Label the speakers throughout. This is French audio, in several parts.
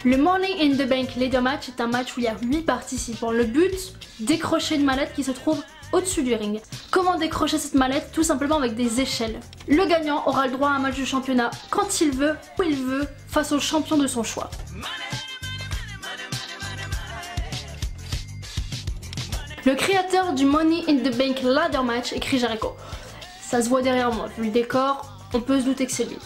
Speaker 1: Le Money in the Bank Ladder Match est un match où il y a 8 participants. Le but, décrocher une mallette qui se trouve au-dessus du ring. Comment décrocher cette mallette? Tout simplement avec des échelles. Le gagnant aura le droit à un match de championnat quand il veut, où il veut, face au champion de son choix. Le créateur du Money in the Bank Ladder Match est Chris Jericho. Ça se voit derrière moi, vu le décor, on peut se douter que c'est lui.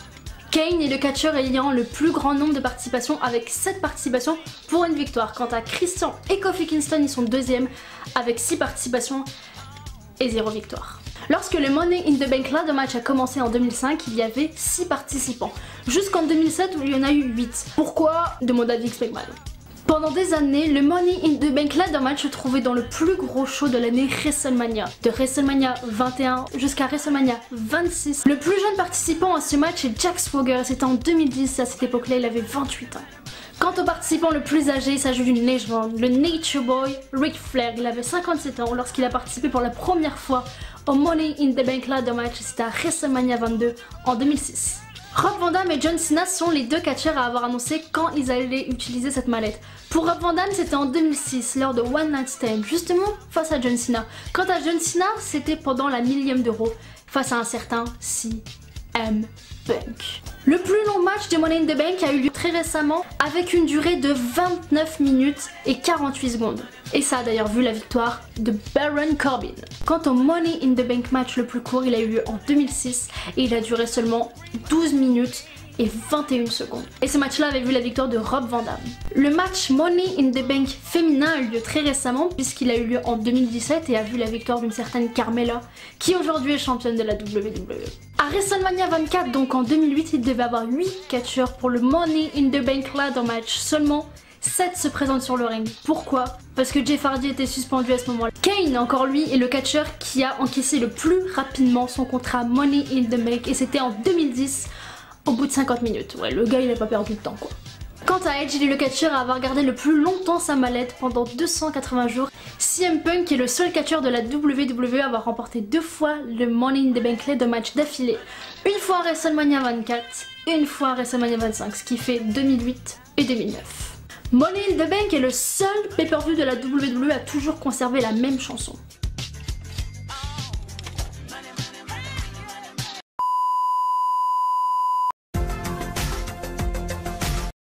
Speaker 1: Kane est le catcheur ayant le plus grand nombre de participations avec 7 participations pour une victoire. Quant à Christian et Kofi Kingston, ils sont deuxièmes avec 6 participations et 0 victoire. Lorsque le Money in the Bank Ladder Match a commencé en 2005, il y avait 6 participants. Jusqu'en 2007 où il y en a eu 8. Pourquoi? Demanda Vince McMahon. Pendant des années, le Money in the Bank Ladder Match se trouvait dans le plus gros show de l'année WrestleMania. De WrestleMania 21 jusqu'à WrestleMania 26. Le plus jeune participant à ce match est Jack Swagger, c'était en 2010, à cette époque-là il avait 28 ans. Quant au participant le plus âgé, il s'agit d'une légende, le Nature Boy Ric Flair. Il avait 57 ans lorsqu'il a participé pour la première fois au Money in the Bank Ladder Match, c'était à WrestleMania 22 en 2006. Rob Van Dam et John Cena sont les deux catcheurs à avoir annoncé quand ils allaient utiliser cette mallette. Pour Rob Van Dam, c'était en 2006, lors de One Night Stand, justement face à John Cena. Quant à John Cena, c'était pendant la 1000e d'euro, face à un certain CM Punk. Le plus long match de Money in the Bank a eu lieu très récemment, avec une durée de 29 minutes et 48 secondes. Et ça a d'ailleurs vu la victoire de Baron Corbin. Quant au Money in the Bank match le plus court, il a eu lieu en 2006 et il a duré seulement 12 minutes et 21 secondes. Et ce match-là avait vu la victoire de Rob Van Dam. Le match Money in the Bank féminin a eu lieu très récemment puisqu'il a eu lieu en 2017 et a vu la victoire d'une certaine Carmella qui aujourd'hui est championne de la WWE. À WrestleMania 24, donc en 2008, il devait avoir 8 catcheurs pour le Money in the Bank Ladder Match. Seulement 7 se présentent sur le ring. Pourquoi? Parce que Jeff Hardy était suspendu à ce moment-là. Kane, encore lui, est le catcheur qui a encaissé le plus rapidement son contrat Money in the Bank et c'était en 2010 au bout de 50 minutes. Ouais, le gars il a pas perdu de temps quoi. Quant à Edge, il est le catcheur à avoir gardé le plus longtemps sa mallette pendant 280 jours. CM Punk est le seul catcheur de la WWE à avoir remporté 2 fois le Money in the Bank Ladder Match d'affilée. Une fois à WrestleMania 24, une fois à WrestleMania 25, ce qui fait 2008 et 2009. Money in the Bank est le seul pay-per-view de la WWE à toujours conserver la même chanson.